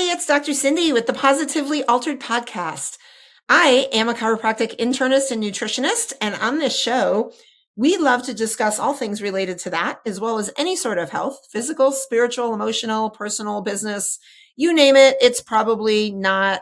it's Dr. Cindy with the Positively Altered podcast. I am a chiropractic internist and nutritionist, and on this show, we love to discuss all things related to that, as well as any sort of health, physical, spiritual, emotional, personal, business, you name it. It's probably not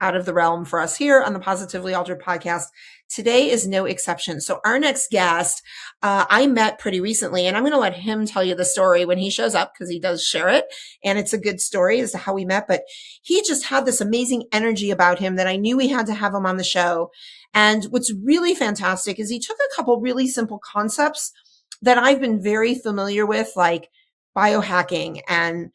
out of the realm for us here on the Positively Altered podcast. Today is no exception. So our next guest, I met pretty recently, and I'm going to let him tell you the story when he shows up because he does share it. And it's a good story as to how we met, but he just had this amazing energy about him that I knew we had to have him on the show. And what's really fantastic is he took a couple really simple concepts that I've been very familiar with, like biohacking and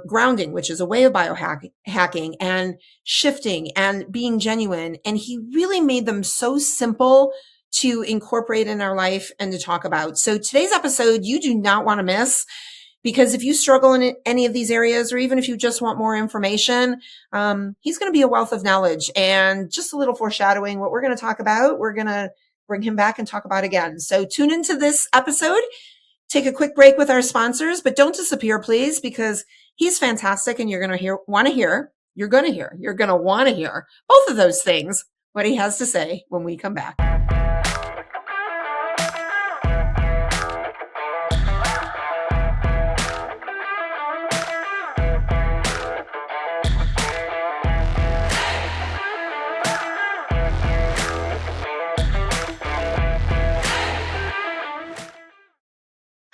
grounding, which is a way of biohacking, and shifting and being genuine. And he really made them so simple to incorporate in our life and to talk about. So today's episode, you do not want to miss, because if you struggle in any of these areas, or even if you just want more information, he's going to be a wealth of knowledge. And just a little foreshadowing, what we're going to talk about, we're going to bring him back and talk about again. So tune into this episode. Take a quick break with our sponsors, but don't disappear, please, because he's fantastic and you're going to want to hear both of those things, what he has to say when we come back.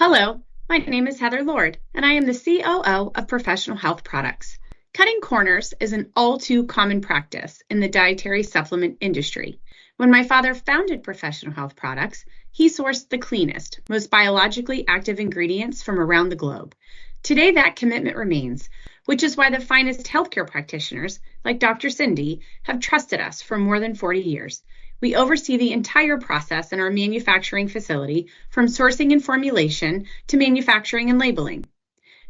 Hello, my name is Heather Lord, and I am the COO of Professional Health Products. Cutting corners is an all too common practice in the dietary supplement industry. When my father founded Professional Health Products, he sourced the cleanest, most biologically active ingredients from around the globe. Today, that commitment remains, which is why the finest healthcare practitioners, like Dr. Cindy, have trusted us for more than 40 years. We oversee the entire process in our manufacturing facility, from sourcing and formulation to manufacturing and labeling.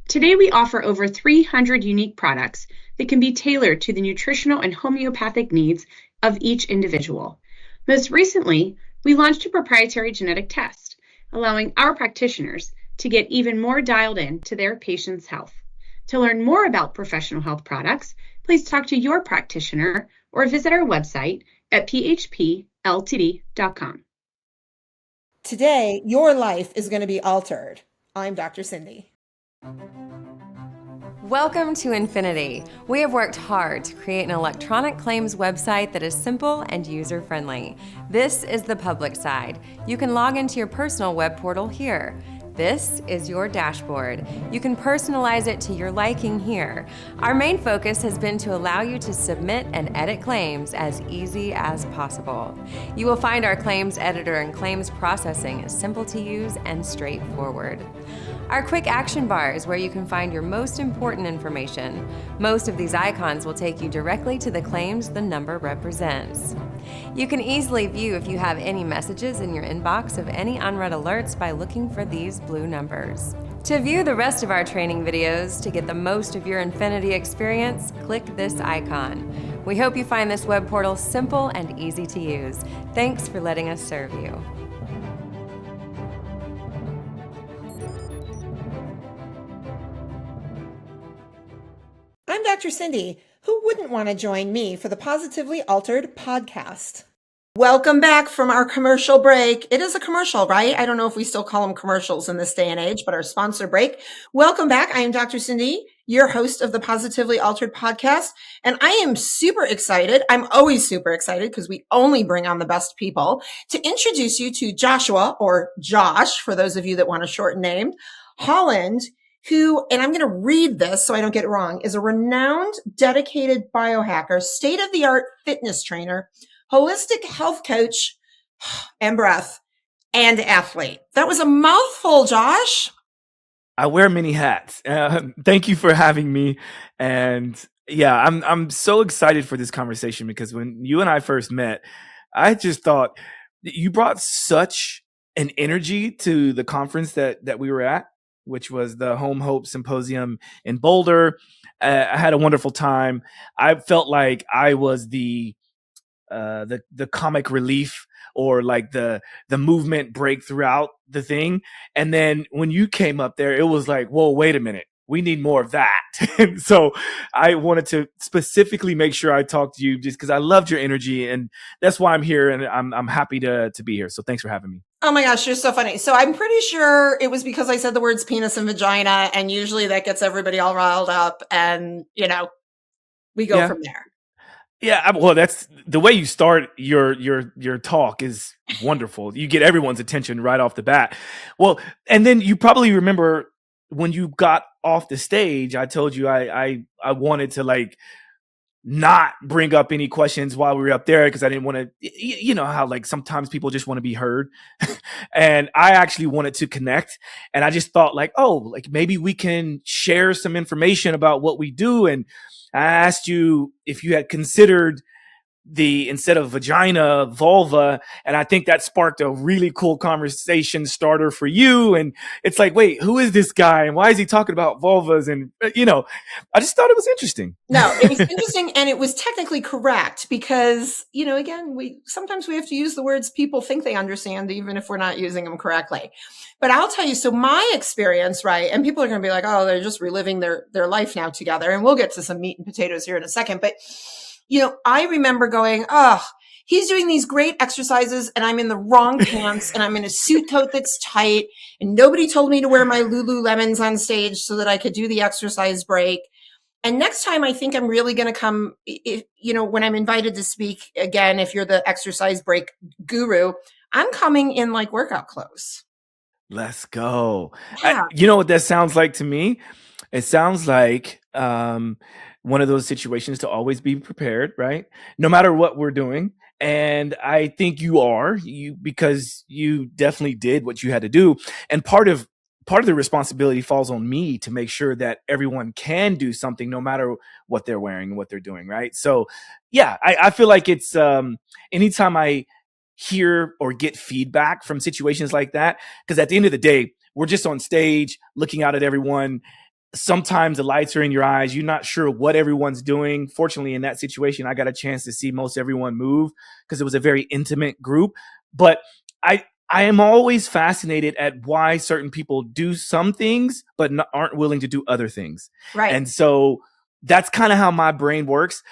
Today, we offer over 300 unique products that can be tailored to the nutritional and homeopathic needs of each individual. Most recently, we launched a proprietary genetic test, allowing our practitioners to get even more dialed in to their patients' health. To learn more about Professional Health Products, please talk to your practitioner or visit our website at phpltd.com. Today, your life is going to be altered. I'm Dr. Cindy. Welcome to Infinity. We have worked hard to create an electronic claims website that is simple and user-friendly. This is the public side. You can log into your personal web portal here. This is your dashboard. You can personalize it to your liking here. Our main focus has been to allow you to submit and edit claims as easy as possible. You will find our claims editor and claims processing is simple to use and straightforward. Our quick action bar is where you can find your most important information. Most of these icons will take you directly to the claims the number represents. You can easily view if you have any messages in your inbox of any unread alerts by looking for these blue numbers. To view the rest of our training videos to get the most of your Infinity experience, click this icon. We hope you find this web portal simple and easy to use. Thanks for letting us serve you. I'm Dr. Cindy. Who wouldn't want to join me for the Positively Altered podcast? Welcome back from our commercial break. It is a commercial, right? I don't know if we still call them commercials in this day and age, but our sponsor break. Welcome back. I am Dr. Cindy, your host of the Positively Altered podcast. And I am super excited. I'm always super excited because we only bring on the best people to introduce you to Joshua, or Josh, for those of you that want a short name, Holland, who, and I'm going to read this so I don't get it wrong, is a renowned, dedicated biohacker, state-of-the-art fitness trainer, holistic health coach, and breath, and athlete. That was a mouthful, Josh. I wear many hats. Thank you for having me. And yeah, I'm so excited for this conversation because when you and I first met, I just thought you brought such an energy to the conference that we were at, which was the Home Hope Symposium in Boulder. I had a wonderful time. I felt like I was the comic relief, or like the movement break throughout the thing. And then when you came up there, it was like, whoa, wait a minute. we need more of that. And so I wanted to specifically make sure I talked to you just because I loved your energy, and that's why I'm here, and I'm happy to be here. So thanks for having me. Oh my gosh, you're so funny. So I'm pretty sure it was because I said the words penis and vagina, and usually that gets everybody all riled up, and we go from there. Yeah, well, that's the way you start your talk is wonderful. You get everyone's attention right off the bat. Well, and then you probably remember when you got off the stage, I told you I wanted to like not bring up any questions while we were up there because I didn't want to, you know how like sometimes people just want to be heard. And I actually wanted to connect, and I just thought like, oh, like maybe we can share some information about what we do. And I asked you if you had considered instead of vagina, vulva. And I think that sparked a really cool conversation starter for you. And it's like, wait, who is this guy? And why is he talking about vulvas? And, I just thought it was interesting. No, it was interesting. And it was technically correct because, again, sometimes we have to use the words people think they understand, even if we're not using them correctly. But I'll tell you, so my experience, right? And people are going to be like, oh, they're just reliving their life now together. And we'll get to some meat and potatoes here in a second. But I remember going, oh, he's doing these great exercises and I'm in the wrong pants and I'm in a suit coat that's tight and nobody told me to wear my Lululemons on stage so that I could do the exercise break. And next time I think I'm really going to come, when I'm invited to speak again, if you're the exercise break guru, I'm coming in like workout clothes. Let's go. Yeah. You know what that sounds like to me? It sounds like, one of those situations to always be prepared, right? No matter what we're doing. And I think because you definitely did what you had to do. And part of the responsibility falls on me to make sure that everyone can do something no matter what they're wearing and what they're doing, right? So yeah, I feel like it's anytime I hear or get feedback from situations like that, because at the end of the day, we're just on stage looking out at everyone. Sometimes the lights are in your eyes. You're not sure what everyone's doing. Fortunately, in that situation, I got a chance to see most everyone move because it was a very intimate group. But I am always fascinated at why certain people do some things, but aren't willing to do other things. Right. And so that's kind of how my brain works.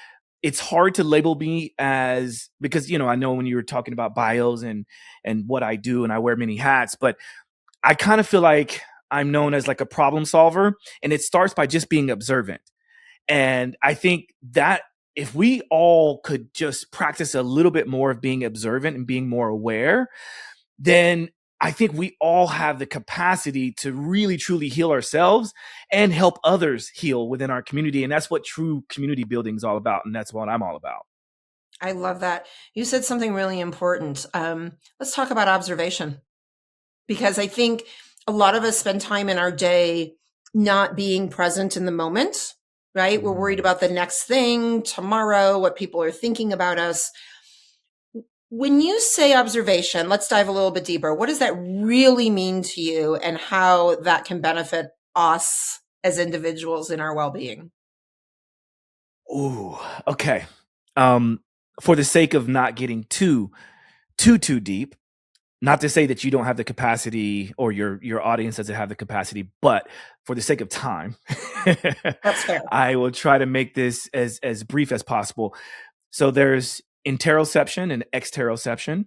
It's hard to label me because, I know when you were talking about bios and what I do, and I wear many hats, but I kind of feel like I'm known as like a problem solver, and it starts by just being observant. And I think that if we all could just practice a little bit more of being observant and being more aware, then I think we all have the capacity to really, truly heal ourselves and help others heal within our community. And that's what true community building is all about. And that's what I'm all about. I love that. You said something really important. Let's talk about observation, because I think a lot of us spend time in our day not being present in the moment, right? We're worried about the next thing, tomorrow, what people are thinking about us. When you say observation, let's dive a little bit deeper. What does that really mean to you and how that can benefit us as individuals in our well-being? Ooh, okay. For the sake of not getting too deep, not to say that you don't have the capacity or your audience doesn't have the capacity, but for the sake of time, that's fair. I will try to make this as brief as possible. So there's interoception and exteroception.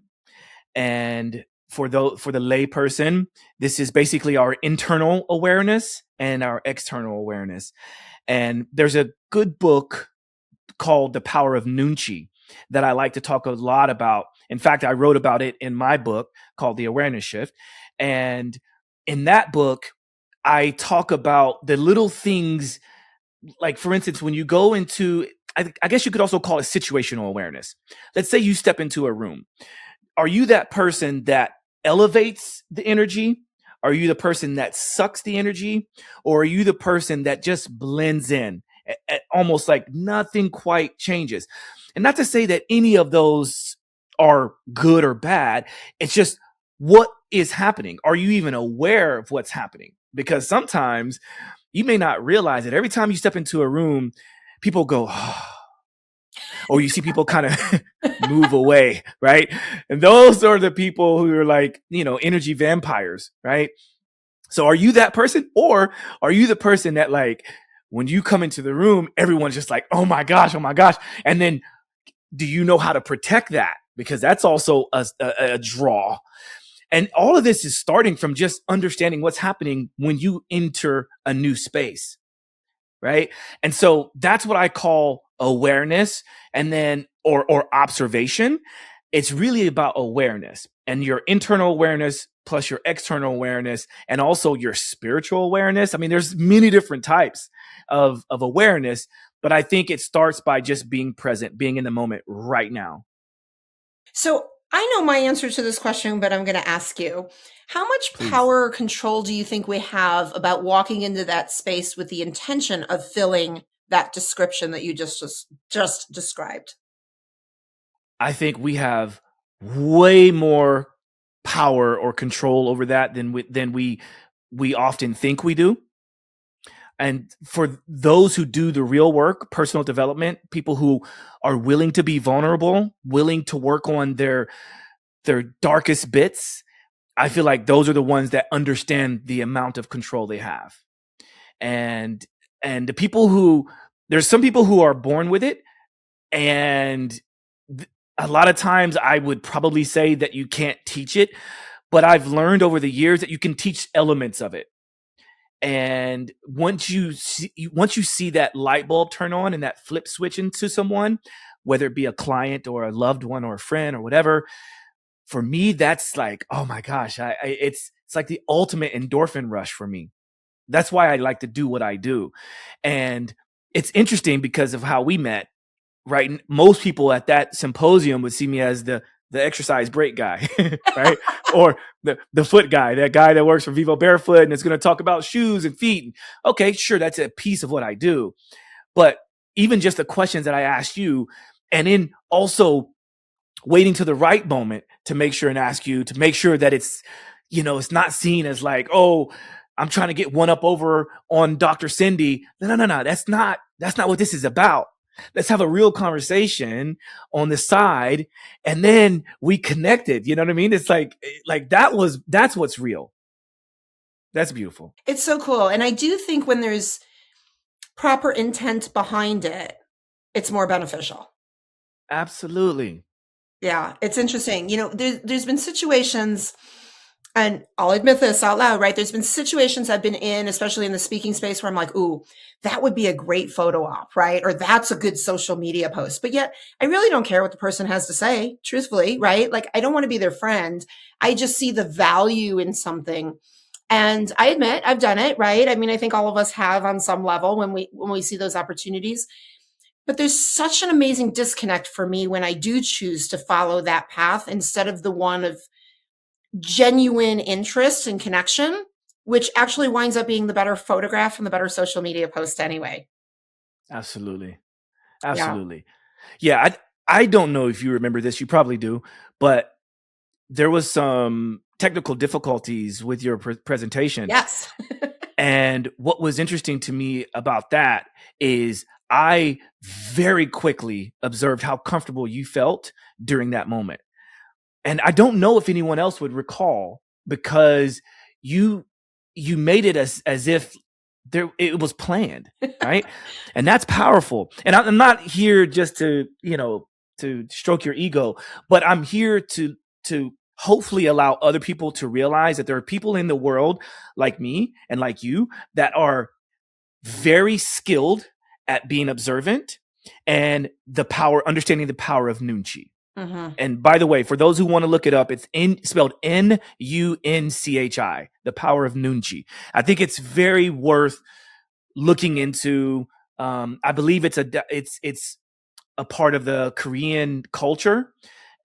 And for the lay person, this is basically our internal awareness and our external awareness. And there's a good book called The Power of Nunchi that I like to talk a lot about. In fact, I wrote about it in my book called The Awareness Shift. And in that book, I talk about the little things, like, for instance, when you go into, I guess you could also call it situational awareness. Let's say you step into a room. Are you that person that elevates the energy? Are you the person that sucks the energy? Or are you the person that just blends in, almost like nothing quite changes? And not to say that any of those are good or bad. It's just, what is happening? Are you even aware of what's happening? Because sometimes you may not realize that every time you step into a room, people go, oh, or you see people kind of move away, right? And those are the people who are like, energy vampires, right? So are you that person, or are you the person that, like, when you come into the room, everyone's just like, oh my gosh, oh my gosh. And then do you know how to protect that? Because that's also a draw. And all of this is starting from just understanding what's happening when you enter a new space, right? And so that's what I call awareness, and then or observation. It's really about awareness, and your internal awareness plus your external awareness, and also your spiritual awareness. I mean, there's many different types of awareness, but I think it starts by just being present, being in the moment right now. So I know my answer to this question, but I'm going to ask you, how much Please. power or control do you think we have about walking into that space with the intention of filling that description that you just described? I think we have way more power or control over that than we often think we do. And for those who do the real work, personal development, people who are willing to be vulnerable, willing to work on their darkest bits, I feel like those are the ones that understand the amount of control they have. And the people who, there's some people who are born with it, and a lot of times I would probably say that you can't teach it, but I've learned over the years that you can teach elements of it. And once you see that light bulb turn on and that flip switch into someone, whether it be a client or a loved one or a friend or whatever, for me, that's like, oh my gosh, it's like the ultimate endorphin rush for me. That's why I like to do what I do. And it's interesting because of how we met, right? Most people at that symposium would see me as the exercise break guy, right? Or the foot guy, that guy that works for Vivo Barefoot and is going to talk about shoes and feet. Okay, sure, that's a piece of what I do. But even just the questions that I asked you, and then also waiting to the right moment to make sure and ask you, to make sure that it's, it's not seen as like, oh, I'm trying to get one up over on Dr. Cindy. No. That's not what this is about. Let's have a real conversation on the side, and then we connected. You know what I mean? It's like that's what's real. That's beautiful. It's so cool. And I do think when there's proper intent behind it, it's more beneficial. Absolutely. Yeah, it's interesting. There's been situations, and I'll admit this out loud, right? There's been situations I've been in, especially in the speaking space, where I'm like, ooh, that would be a great photo op, right? Or that's a good social media post. But yet I really don't care what the person has to say, truthfully, right? Like, I don't want to be their friend. I just see the value in something. And I admit I've done it, right? I mean, I think all of us have on some level when we see those opportunities. But there's such an amazing disconnect for me when I do choose to follow that path instead of the one of genuine interest and connection, which actually winds up being the better photograph and the better social media post anyway. Absolutely. Yeah, I don't know if you remember this. You probably do, but there was some technical difficulties with your presentation. Yes. And what was interesting to me about that is I very quickly observed how comfortable you felt during that moment. And I don't know if anyone else would recall, because you made it as if it was planned, right? And that's powerful. And I'm not here just to stroke your ego, but I'm here to hopefully allow other people to realize that there are people in the world like me and like you that are very skilled at being observant and understanding the power of Nunchi. Mm-hmm. And by the way, for those who want to look it up, it's spelled Nunchi, the power of Nunchi. I think it's very worth looking into. I believe it's a part of the Korean culture,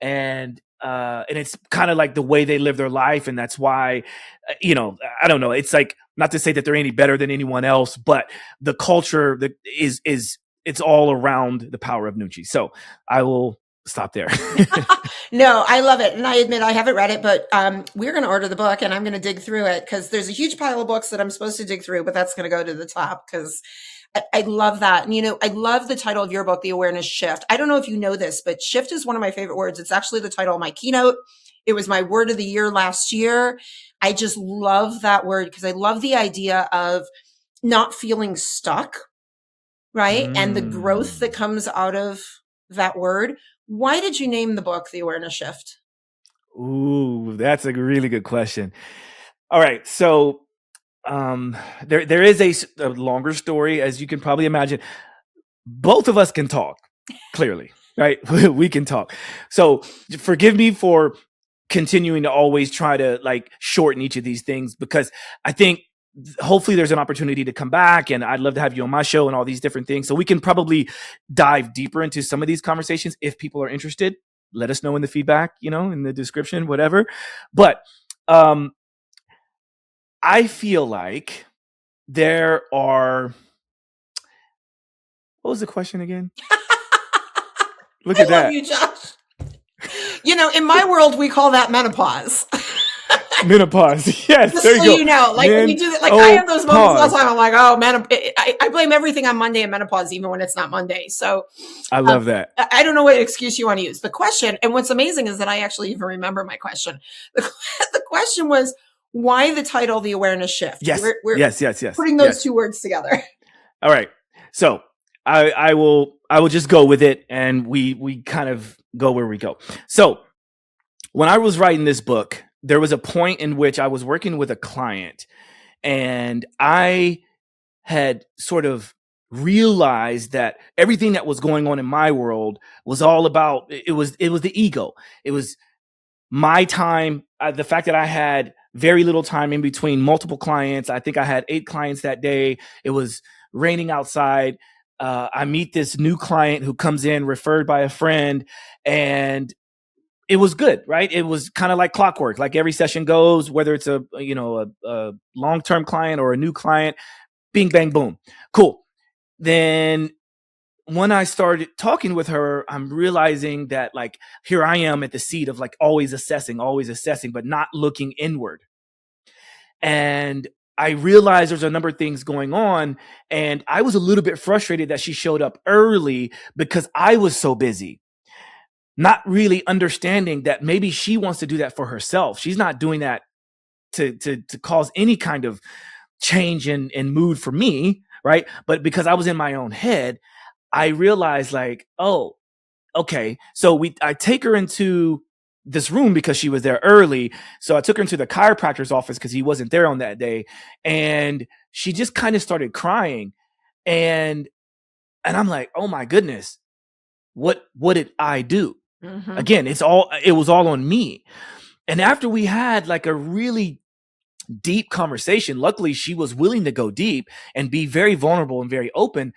and it's kind of like the way they live their life. And that's why, I don't know. It's like, not to say that they're any better than anyone else, but the culture that it's all around the power of Nunchi. So I will stop there. No, I love it. And I admit I haven't read it, but we're going to order the book and I'm going to dig through it, because there's a huge pile of books that I'm supposed to dig through, but that's going to go to the top, because I love that. And, I love the title of your book, The Awareness Shift. I don't know if you know this, but shift is one of my favorite words. It's actually the title of my keynote. It was my word of the year last year. I just love that word because I love the idea of not feeling stuck, right? And the growth that comes out of that word. Why did you name the book The Awareness Shift? Ooh, that's a really good question. All right. So there is a longer story, as you can probably imagine. Both of us can talk, clearly, right? We can talk. So forgive me for continuing to always try to like shorten each of these things, because I think hopefully there's an opportunity to come back, and I'd love to have you on my show and all these different things. So we can probably dive deeper into some of these conversations if people are interested. Let us know in the feedback, in the description, whatever. But I feel like there are, what was the question again? Look at that. I love you, Josh. In my world, we call that menopause. Menopause. Yes, Just there you so go. you know, like when you do that, like I have those moments all the time. I'm like, oh, I blame everything on Monday and menopause, even when it's not Monday. So I love that. I don't know what excuse you want to use. The question, and what's amazing is that I actually even remember my question. The question was, why the title, The Awareness Shift? Yes. Yes. Putting those two words together. All right. So I will just go with it, and we kind of go where we go. So when I was writing this book, there was a point in which I was working with a client, and I had sort of realized that everything that was going on in my world was all about, it was the ego. It was my time, the fact that I had very little time in between multiple clients. I think I had 8 clients that day. It was raining outside. I meet this new client who comes in referred by a friend, and it was good, right? It was kind of like clockwork. Like every session goes, whether it's a long-term client or a new client, bing, bang, boom. Cool. Then when I started talking with her, I'm realizing that like, here I am at the seat of like always assessing, but not looking inward. And I realized there's a number of things going on, and I was a little bit frustrated that she showed up early because I was so busy, not really understanding that maybe she wants to do that for herself. She's not doing that to cause any kind of change in mood for me, right? But because I was in my own head, I realized like, oh, okay. So I take her into this room because she was there early. So I took her into the chiropractor's office because he wasn't there on that day. And she just kind of started crying. And I'm like, oh my goodness, what did I do? Mm-hmm. Again, it was all on me. And after we had like a really deep conversation, luckily she was willing to go deep and be very vulnerable and very open.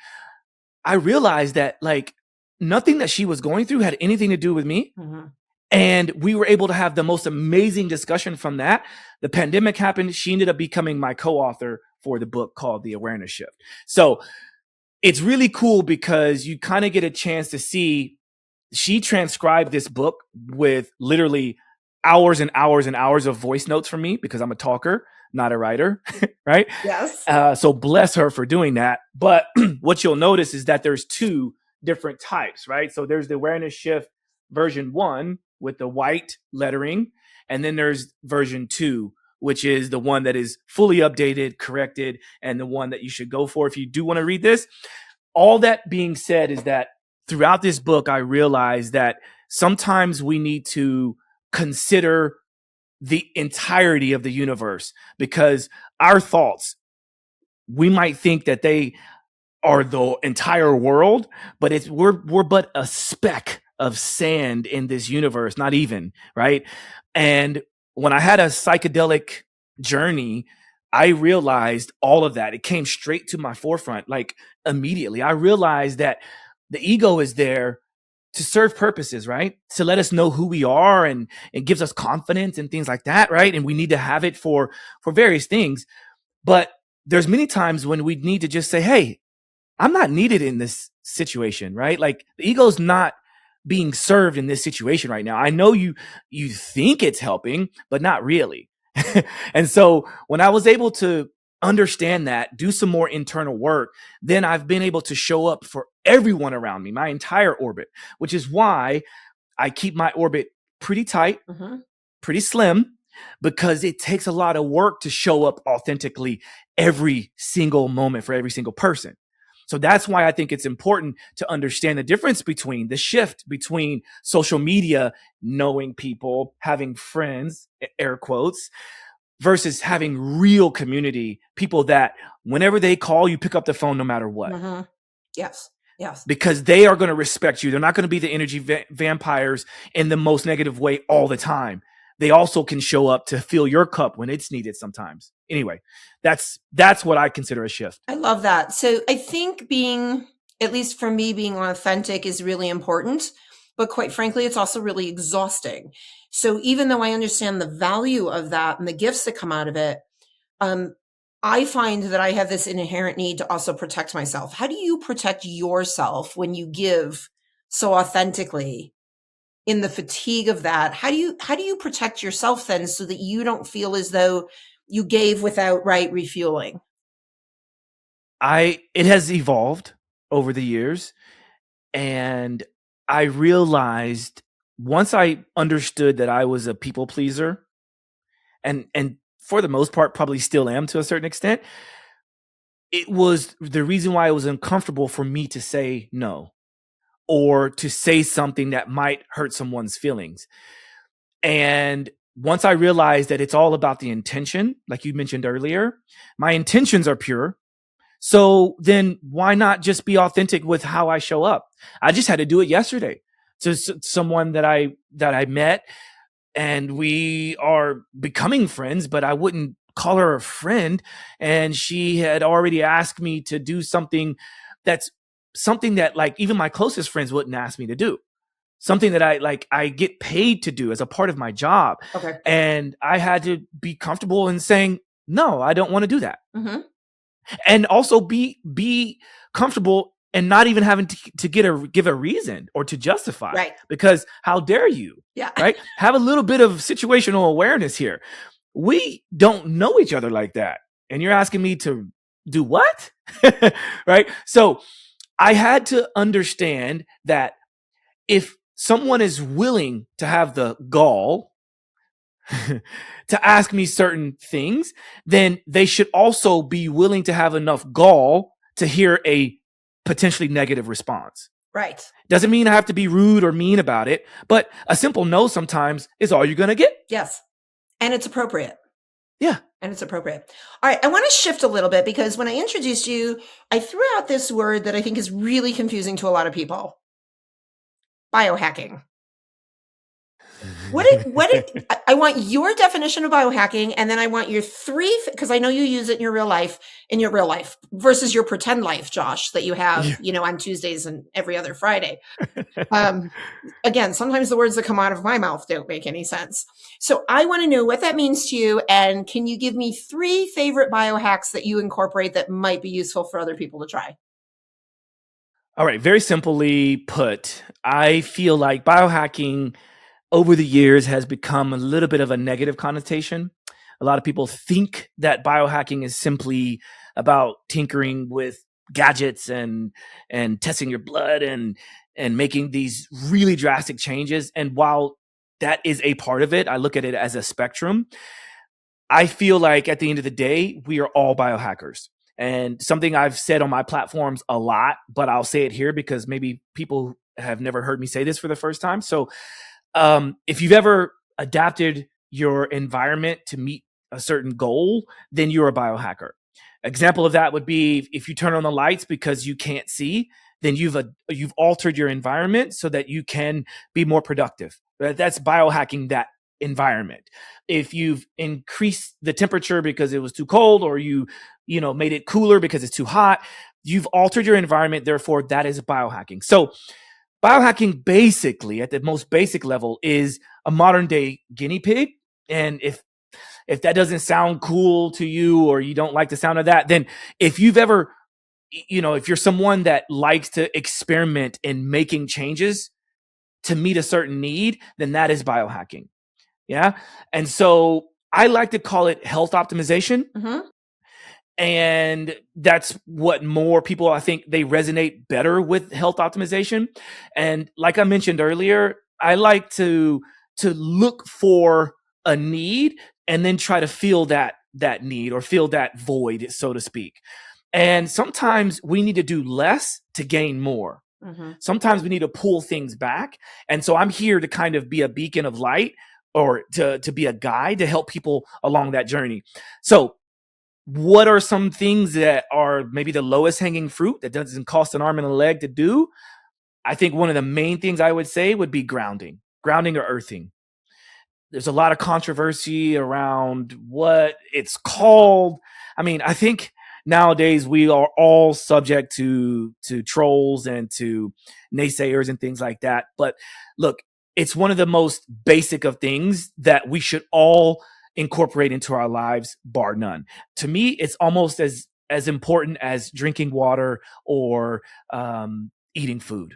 I realized that like nothing that she was going through had anything to do with me. Mm-hmm. And we were able to have the most amazing discussion from that. The pandemic happened. She ended up becoming my co-author for the book called The Awareness Shift. So it's really cool because you kind of get a chance to see, she transcribed this book with literally hours and hours and hours of voice notes from me because I'm a talker, not a writer, right? Yes. So bless her for doing that. But what you'll notice is that there's 2 different types, right? So there's the Awareness Shift version 1 with the white lettering. And then there's version 2, which is the one that is fully updated, corrected, and the one that you should go for if you do want to read this. All that being said is that throughout this book, I realized that sometimes we need to consider the entirety of the universe, because our thoughts, we might think that they are the entire world, but we're but a speck of sand in this universe, not even, right? And when I had a psychedelic journey, I realized all of that. It came straight to my forefront, like immediately. I realized that the ego is there to serve purposes, right? To let us know who we are, and it gives us confidence and things like that, right? And we need to have it for various things. But there's many times when we need to just say, hey, I'm not needed in this situation, right? Like the ego's not being served in this situation right now. I know you think it's helping, but not really. And so when I was able to understand that, do some more internal work, then I've been able to show up for everyone around me, my entire orbit, which is why I keep my orbit pretty tight. Mm-hmm. pretty slim because it takes a lot of work to show up authentically every single moment for every single person. So that's why I think it's important to understand the difference between the shift between social media, knowing people, having friends, air quotes, versus having real community, people that whenever they call, you pick up the phone no matter what. Mm-hmm. Yes. Yes. Because they are going to respect you. They're not going to be the energy vampires in the most negative way all the time. They also can show up to fill your cup when it's needed sometimes. Anyway, that's what I consider a shift. I love that. So I think at least for me, being authentic is really important, but quite frankly, it's also really exhausting. So even though I understand the value of that and the gifts that come out of it, I find that I have this inherent need to also protect myself. How do you protect yourself when you give so authentically in the fatigue of that? How do you protect yourself then so that you don't feel as though you gave without refueling? It has evolved over the years, and I realized once I understood that I was a people pleaser, and for the most part probably still am to a certain extent, it was the reason why it was uncomfortable for me to say no or to say something that might hurt someone's feelings. And once I realized that it's all about the intention, like you mentioned earlier, my intentions are pure. So then why not just be authentic with how I show up? I just had to do it yesterday to someone that I met, and we are becoming friends, but I wouldn't call her a friend. And she had already asked me to do something that like even my closest friends wouldn't ask me to do. Something that I get paid to do as a part of my job. Okay. And I had to be comfortable in saying, no, I don't want to do that. Mm-hmm. And also be comfortable and not even having to give a reason or to justify. Right. Because how dare you? Yeah. Right. Have a little bit of situational awareness here. We don't know each other like that. And you're asking me to do what? Right. So I had to understand that if someone is willing to have the gall to ask me certain things, then they should also be willing to have enough gall to hear a potentially negative response. Right. Doesn't mean I have to be rude or mean about it, but a simple no sometimes is all you're going to get. Yes. And it's appropriate. Yeah. And it's appropriate. All right. I want to shift a little bit because when I introduced you, I threw out this word that I think is really confusing to a lot of people. Biohacking. I want your definition of biohacking, and then I want your because I know you use it in your real life versus your pretend life, Josh, that you have, on Tuesdays and every other Friday. Again, sometimes the words that come out of my mouth don't make any sense. So I want to know what that means to you. And can you give me 3 favorite biohacks that you incorporate that might be useful for other people to try? All right. Very simply put, I feel like biohacking over the years has become a little bit of a negative connotation. A lot of people think that biohacking is simply about tinkering with gadgets and testing your blood and making these really drastic changes. And while that is a part of it, I look at it as a spectrum. I feel like at the end of the day, we are all biohackers. And something I've said on my platforms a lot, but I'll say it here because maybe people have never heard me say this for the first time. So if you've ever adapted your environment to meet a certain goal, then you're a biohacker. Example of that would be if you turn on the lights because you can't see, then you've altered your environment so that you can be more productive. That's biohacking that environment. If you've increased the temperature because it was too cold, or you made it cooler because it's too hot, you've altered your environment. Therefore, that is biohacking. So biohacking basically at the most basic level is a modern day guinea pig. And if that doesn't sound cool to you, or you don't like the sound of that, then if you've ever, if you're someone that likes to experiment in making changes to meet a certain need, then that is biohacking. Yeah. And so I like to call it health optimization. Mm-hmm. And that's what more people, I think they resonate better with health optimization. And like I mentioned earlier, I like to look for a need and then try to fill that need or fill that void, so to speak. And sometimes we need to do less to gain more. Mm-hmm. Sometimes we need to pull things back. And so I'm here to kind of be a beacon of light, or to be a guide to help people along that journey. So what are some things that are maybe the lowest hanging fruit that doesn't cost an arm and a leg to do? I think one of the main things I would say would be grounding or earthing. There's a lot of controversy around what it's called. I mean, I think nowadays we are all subject to trolls and to naysayers and things like that. But look, it's one of the most basic of things that we should all incorporate into our lives, bar none. To me, it's almost as important as drinking water or eating food,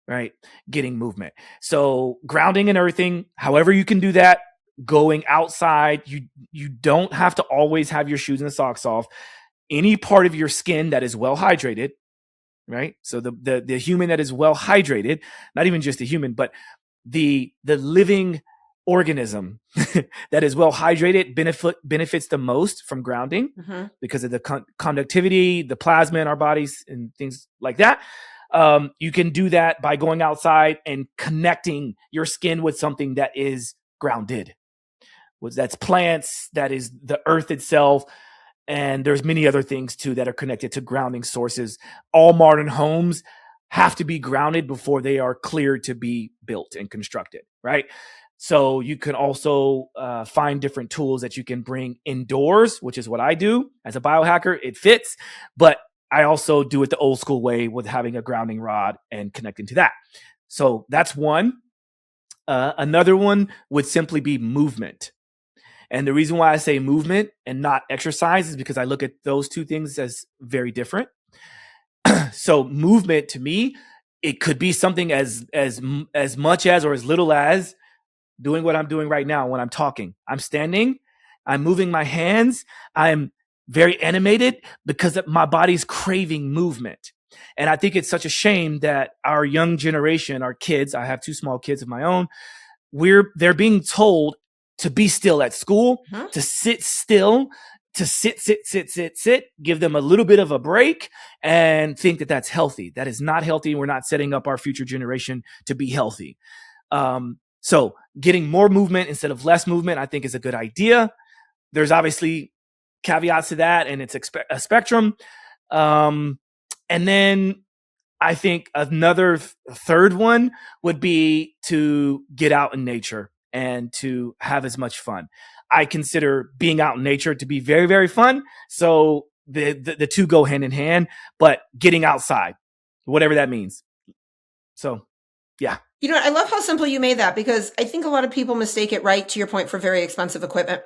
right? Getting movement. So grounding and earthing, however you can do that, going outside. You don't have to always have your shoes and socks off. Any part of your skin that is well hydrated, right? So the human that is well hydrated, not even just the human, but the living organism that is well hydrated benefits the most from grounding, because of the conductivity, the plasma in our bodies and things like that. You can do that by going outside and connecting your skin with something that is grounded. That's plants, that is the earth itself. And there's many other things too that are connected to grounding sources. All modern homes have to be grounded before they are cleared to be built and constructed, right? So you can also find different tools that you can bring indoors, which is what I do as a biohacker. It fits, but I also do it the old school way with having a grounding rod and connecting to that. So that's one. Another one would simply be movement. And the reason why I say movement and not exercise is because I look at those two things as very different. So movement to me, it could be something as much as or as little as doing what I'm doing right now when I'm talking. I'm standing, I'm moving my hands, I'm very animated because my body's craving movement. And I think it's such a shame that our young generation, our kids, I have 2 small kids of my own, they're being told to be still at school, to sit still, to sit, give them a little bit of a break and think that that's healthy. That is not healthy. We're not setting up our future generation to be healthy. So getting more movement instead of less movement, I think is a good idea. There's obviously caveats to that, and it's a spectrum. And then I think another third one would be to get out in nature and to have as much fun. I consider being out in nature to be very, very fun. So the two go hand in hand, but getting outside, whatever that means. So, yeah. You know, I love how simple you made that, because I think a lot of people mistake it, right, to your point, for very expensive equipment.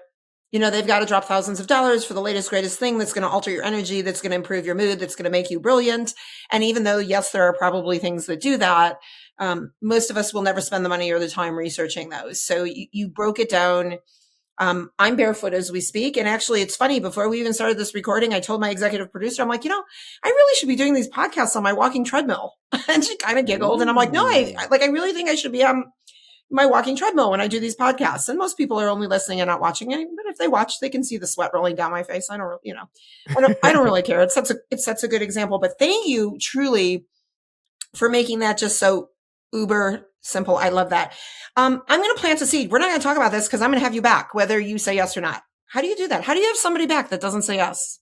You know, they've got to drop thousands of dollars for the latest, greatest thing that's going to alter your energy, that's going to improve your mood, that's going to make you brilliant. And even though, yes, there are probably things that do that, most of us will never spend the money or the time researching those. So you broke it down. I'm barefoot as we speak. And actually, it's funny, before we even started this recording, I told my executive producer, I'm like, you know, I really should be doing these podcasts on my walking treadmill. And she kind of giggled. And I'm like, no, I really think I should be on my walking treadmill when I do these podcasts. And most people are only listening and not watching it. But if they watch, they can see the sweat rolling down my face. I don't really care. It's such a good example. But thank you truly for making that just so uber simple. I love that. I'm going to plant a seed. We're not going to talk about this because I'm going to have you back, whether you say yes or not. How do you do that? How do you have somebody back that doesn't say yes?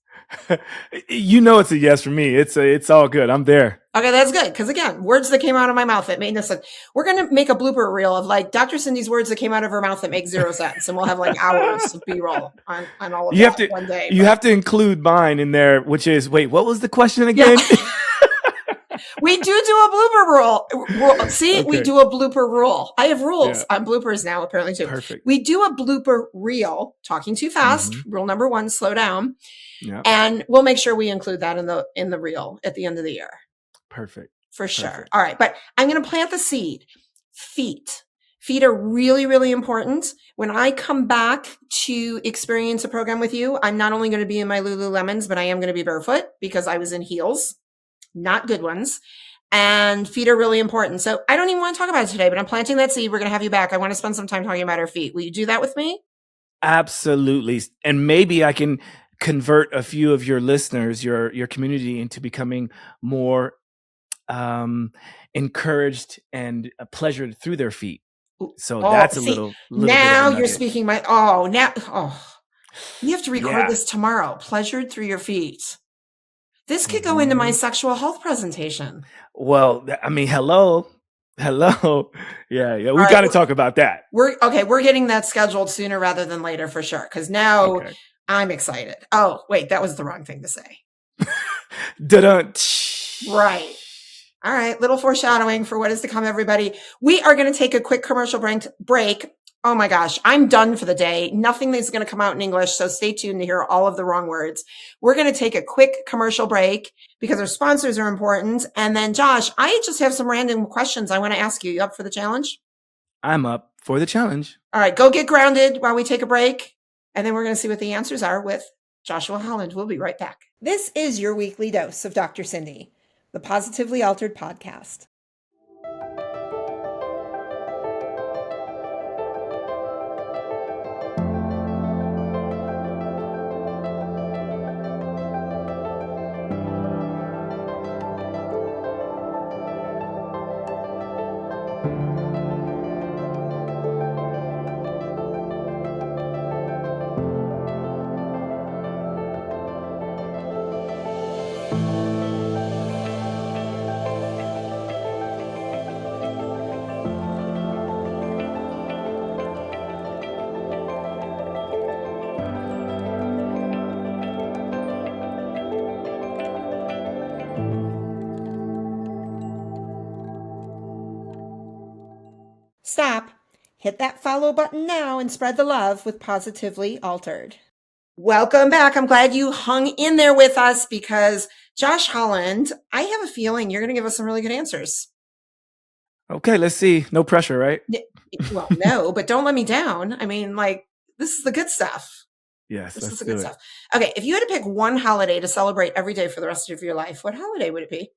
You know, it's a yes for me. It's all good. I'm there. Okay, that's good. Because again, words that came out of my mouth that made no sense. We're going to make a blooper reel of like Dr. Cindy's words that came out of her mouth that make 0 sense. And we'll have like hours of B-roll on all of that one day. You have to include mine in there, which is, wait, what was the question again? Yeah. We do a blooper rule. See, okay. We do a blooper rule. I have rules on bloopers now, apparently, too. Perfect. We do a blooper reel, talking too fast. Rule number 1, slow down. Yeah. And we'll make sure we include that in the reel at the end of the year. Perfect. For sure. Perfect. All right. But I'm going to plant the seed. Feet. Feet are really, really important. When I come back to experience a program with you, I'm not only going to be in my Lululemons, but I am going to be barefoot because I was in heels. Not good ones. And feet are really important. So I don't even want to talk about it today, but I'm planting that seed. We're going to have you back. I want to spend some time talking about our feet. Will you do that with me? Absolutely. And maybe I can convert a few of your listeners, your community, into becoming more encouraged and pleasured through their feet. So that's a see, little now bit of a you're nugget. speaking you have to record this tomorrow. Pleasured through your feet. This could go into my sexual health presentation. Well, I mean, hello. Yeah. We got to talk about that. We're getting that scheduled sooner rather than later for sure. Because now I'm excited. Oh, wait, that was the wrong thing to say. Right. All right. Little foreshadowing for what is to come, everybody. We are going to take a quick commercial break. Oh my gosh, I'm done for the day. Nothing is going to come out in English, so stay tuned to hear all of the wrong words. We're going to take a quick commercial break because our sponsors are important. And then, Josh, I just have some random questions I want to ask you. You up for the challenge? I'm up for the challenge. All right, go get grounded while we take a break. And then we're going to see what the answers are with Joshua Holland. We'll be right back. This is your weekly dose of Dr. Cindy, the Positively Altered podcast. Stop. Hit that follow button now and spread the love with Positively Altered. Welcome back. I'm glad you hung in there with us because Josh Holland, I have a feeling you're going to give us some really good answers. Okay, let's see. No pressure, right? Well, no, but don't let me down. I mean, this is the good stuff. Yes, this is the good stuff. Okay, if you had to pick one holiday to celebrate every day for the rest of your life, what holiday would it be?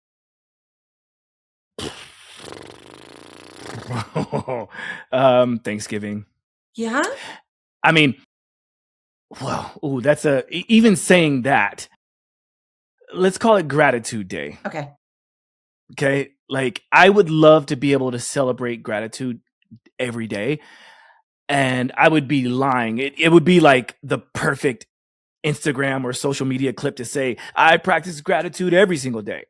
Thanksgiving. Yeah? I mean, well, that's even saying that, let's call it Gratitude Day. Okay. Like, I would love to be able to celebrate gratitude every day, and I would be lying. It would be like the perfect Instagram or social media clip to say, I practice gratitude every single day.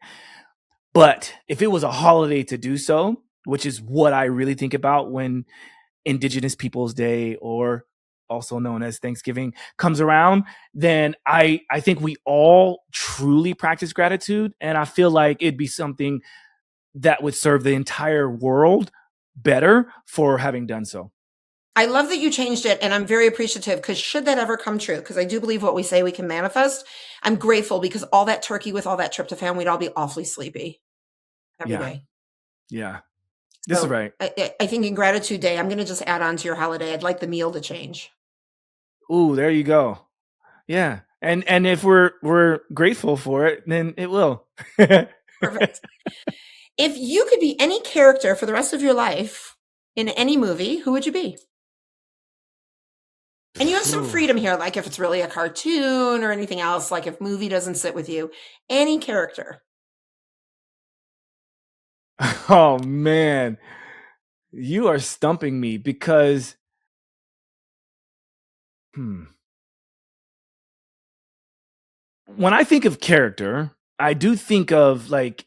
But if it was a holiday to do so, which is what I really think about when Indigenous Peoples Day, or also known as Thanksgiving, comes around, then I think we all truly practice gratitude. And I feel like it'd be something that would serve the entire world better for having done so. I love that you changed it, and I'm very appreciative because should that ever come true, because I do believe what we say we can manifest, I'm grateful because all that turkey with all that tryptophan, we'd all be awfully sleepy every day. Yeah. This is right. I think in Gratitude Day, I'm going to just add on to your holiday. I'd like the meal to change. Ooh, there you go. Yeah. And if we're grateful for it, then it will. Perfect. If you could be any character for the rest of your life in any movie, who would you be? And you have some freedom here, like if it's really a cartoon or anything else, like if movie doesn't sit with you, any character. Oh, man. You are stumping me because when I think of character, I do think of like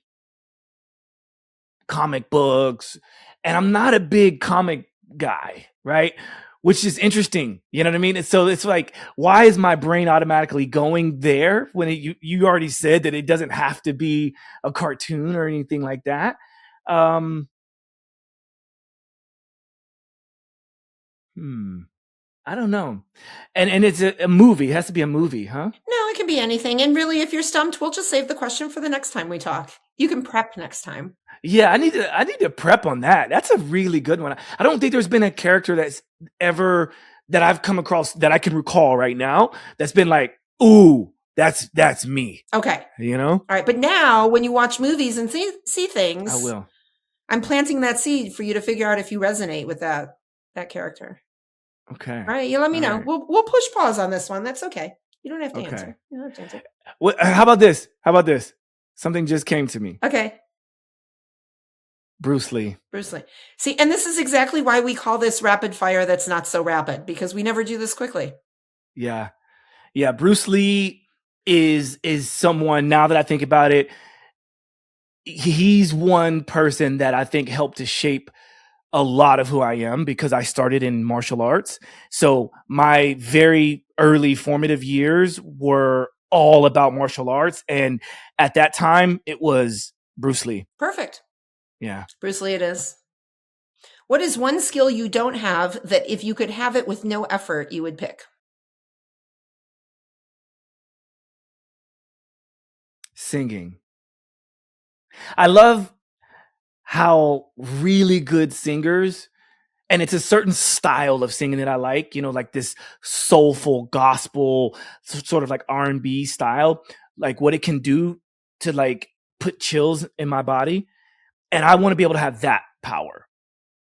comic books, and I'm not a big comic guy, right? Which is interesting. You know what I mean? And so it's like, why is my brain automatically going there when you already said that it doesn't have to be a cartoon or anything like that? I don't know. And it's a movie. It has to be a movie, huh? No, it can be anything. And really, if you're stumped, we'll just save the question for the next time we talk. You can prep next time. Yeah, I need to prep on that. That's a really good one. I don't think there's been a character that I've come across that I can recall right now that's been like, ooh, that's me. Okay. You know? All right. But now when you watch movies and see things, I will. I'm planting that seed for you to figure out if you resonate with that character. Okay. All right, you let me All know. right. We'll push pause on this one. That's okay. You don't have to Okay. answer. You don't have to answer. How about this? How about this? Something just came to me. Okay. Bruce Lee. Bruce Lee. See, and this is exactly why we call this rapid fire that's not so rapid, because we never do this quickly. Yeah. Yeah. Bruce Lee is someone, now that I think about it, he's one person that I think helped to shape a lot of who I am, because I started in martial arts. So my very early formative years were all about martial arts. And at that time, it was Bruce Lee. Perfect. Yeah. Bruce Lee it is. What is one skill you don't have that if you could have it with no effort, you would pick? Singing. I love how really good singers, and it's a certain style of singing that I like, like this soulful gospel, sort of like R&B style, like what it can do to like put chills in my body. And I want to be able to have that power.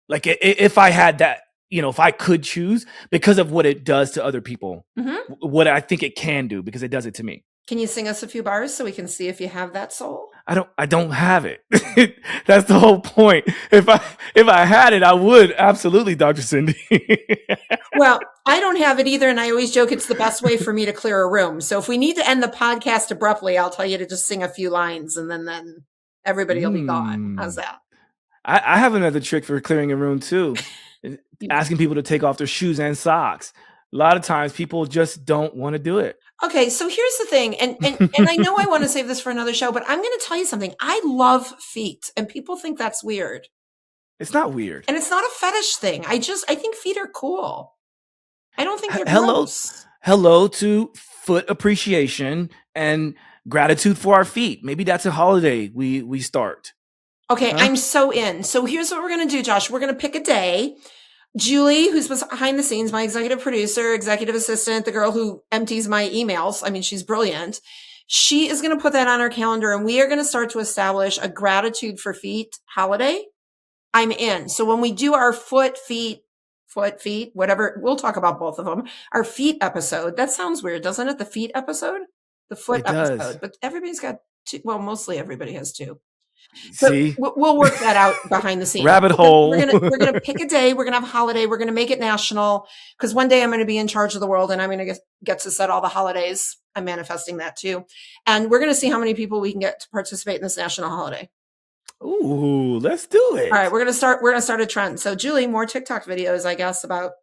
Like if I had that, if I could choose, because of what it does to other people, what I think it can do, because it does it to me. Can you sing us a few bars so we can see if you have that soul? I don't have it. That's the whole point. If I had it, I would absolutely, Dr. Cindy. Well, I don't have it either, and I always joke it's the best way for me to clear a room. So if we need to end the podcast abruptly, I'll tell you to just sing a few lines, and then everybody will be gone. How's that? I have another trick for clearing a room too. Asking people to take off their shoes and socks. A lot of times people just don't want to do it. Okay, so here's the thing, and I know I want to save this for another show, but I'm going to tell you something. I love feet, and people think that's weird. It's not weird. And it's not a fetish thing. I think feet are cool. I don't think they're gross. Hello to foot appreciation and gratitude for our feet. Maybe that's a holiday we start. Okay, huh? I'm so in. So here's what we're going to do, Josh. We're going to pick a day. Julie, who's behind the scenes, my executive producer, executive assistant, the girl who empties my emails. I mean, she's brilliant. She is going to put that on our calendar, and we are going to start to establish a gratitude for feet holiday. I'm in. So when we do our foot, feet, whatever, we'll talk about both of them. Our feet episode. That sounds weird, doesn't it? The feet episode? The foot episode. But everybody's got two. Well, mostly everybody has two. So see, we'll work that out behind the scenes. Rabbit hole. We're gonna pick a day. We're gonna have a holiday. We're gonna make it national, because one day I'm going to be in charge of the world, and I'm going to get to set all the holidays. I'm manifesting that too, and we're going to see how many people we can get to participate in this national holiday. Ooh, let's do it! All right, we're gonna start a trend. So, Julie, more TikTok videos, I guess, about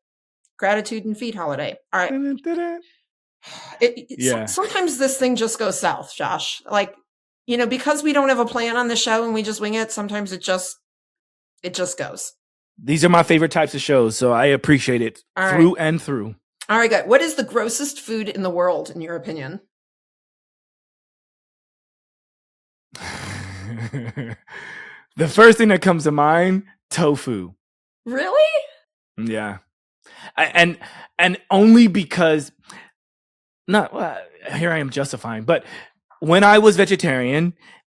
gratitude and feet holiday. All right. Sometimes this thing just goes south, Josh. Like, because we don't have a plan on the show and we just wing it, sometimes it just goes. These are my favorite types of shows, so I appreciate it through and through. All right, good. What is the grossest food in the world, in your opinion? The first thing that comes to mind, tofu. Really? Yeah. And only because, here I am justifying, but when I was vegetarian,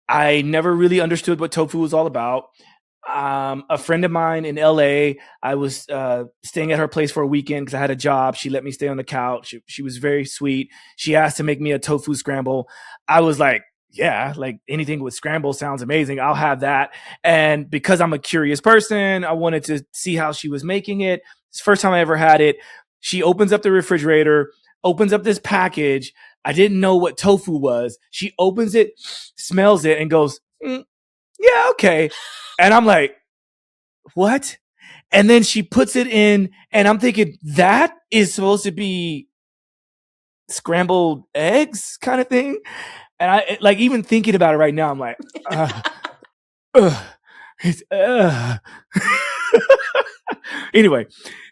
I never really understood what tofu was all about. A friend of mine in LA, I was staying at her place for a weekend because I had a job. She let me stay on the couch. She was very sweet. She asked to make me a tofu scramble. I was like, yeah, like anything with scramble sounds amazing. I'll have that. And because I'm a curious person, I wanted to see how she was making it. It's the first time I ever had it. She opens up the refrigerator, opens up this package. I didn't know what tofu was. She opens it, smells it, and goes, yeah, okay. And I'm like, what? And then she puts it in, and I'm thinking, that is supposed to be scrambled eggs kind of thing. And I, like, even thinking about it right now, I'm like, Anyway,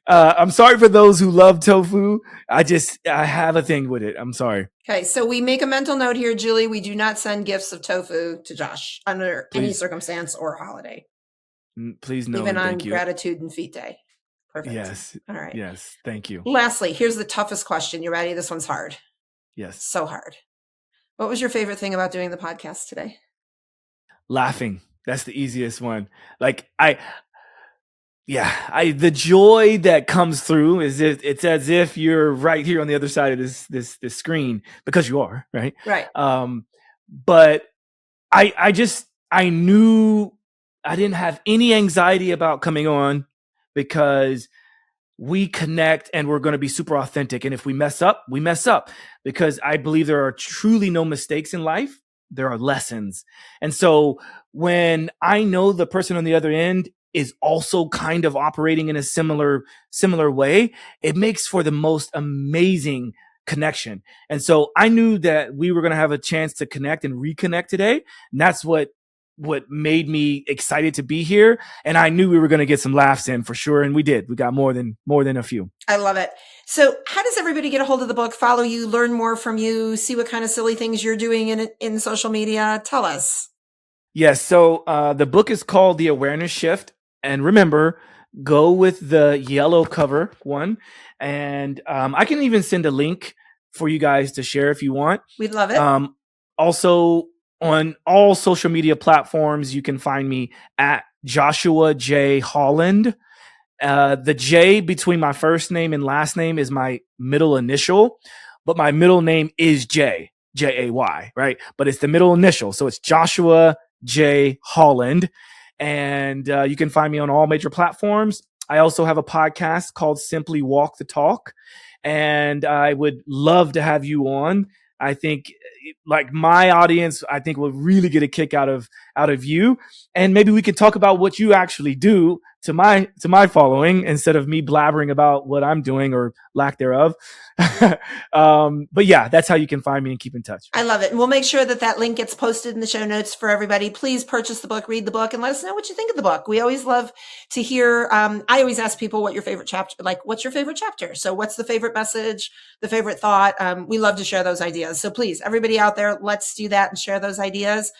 I'm sorry for those who love tofu. I have a thing with it. I'm sorry. Okay, so we make a mental note here, Julie. We do not send gifts of tofu to Josh under any circumstance or holiday. Please no. Even on Gratitude and Feet Day. Perfect. Yes. All right. Yes. Thank you. Lastly, here's the toughest question. You ready? This one's hard. Yes. So hard. What was your favorite thing about doing the podcast today? Laughing. That's the easiest one. Like The joy that comes through is it's as if you're right here on the other side of this screen, because you are, right? Right. But I knew I didn't have any anxiety about coming on, because we connect and we're going to be super authentic. And if we mess up, we mess up, because I believe there are truly no mistakes in life. There are lessons. And so when I know the person on the other end is also kind of operating in a similar way, it makes for the most amazing connection. And so I knew that we were going to have a chance to connect and reconnect today. And that's what made me excited to be here. And I knew we were going to get some laughs in for sure. And we did. We got more than a few. I love it. So how does everybody get a hold of the book, follow you, learn more from you, see what kind of silly things you're doing in social media? Tell us. Yes. So the book is called The Awareness Shift. And remember, go with the yellow cover one. And I can even send a link for you guys to share if you want. We'd love it. Also, on all social media platforms, you can find me at Joshua J. Holland. The J between my first name and last name is my middle initial, but my middle name is J, J-A-Y, right? But it's the middle initial. So it's Joshua J. Holland. And you can find me on all major platforms. I also have a podcast called Simply Walk the Talk. And I would love to have you on. I think, like, my audience, I think will really get a kick out of you. And maybe we could talk about what you actually do to my following, instead of me blabbering about what I'm doing or lack thereof. But yeah, that's how you can find me and keep in touch. I love it. And we'll make sure that link gets posted in the show notes for everybody. Please purchase the book, read the book, and let us know what you think of the book. We always love to hear. I always ask people what your favorite chapter, what's your favorite chapter? So what's the favorite message, the favorite thought? We love to share those ideas. So please, everybody out there, let's do that and share those ideas.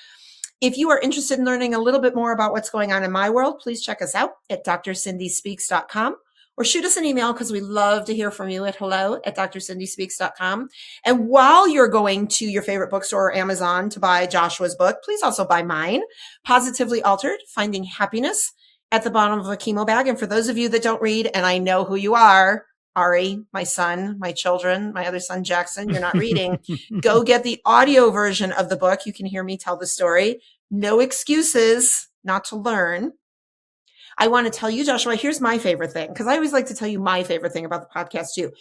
If you are interested in learning a little bit more about what's going on in my world, please check us out at drscindyspeaks.com, or shoot us an email, because we love to hear from you at hello@drscindyspeaks.com. And while you're going to your favorite bookstore or Amazon to buy Joshua's book, please also buy mine, Positively Altered, Finding Happiness at the Bottom of a Chemo Bag. And for those of you that don't read, and I know who you are, Ari, my son, my children, my other son, Jackson, you're not reading. Go get the audio version of the book. You can hear me tell the story. No excuses not to learn. I want to tell you, Joshua, here's my favorite thing, because I always like to tell you my favorite thing about the podcast too.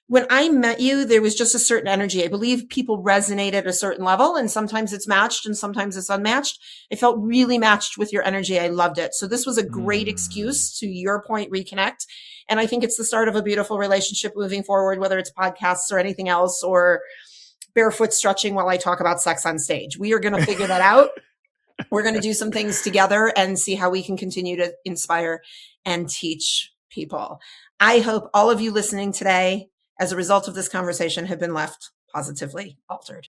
When I met you, there was just a certain energy. I believe people resonate at a certain level, and sometimes it's matched and sometimes it's unmatched. I felt really matched with your energy. I loved it. So this was a great excuse, to your point, reconnect. And I think it's the start of a beautiful relationship moving forward, whether it's podcasts or anything else, or barefoot stretching while I talk about sex on stage. We are going to figure that out. We're going to do some things together and see how we can continue to inspire and teach people. I hope all of you listening today, as a result of this conversation, have been left positively altered.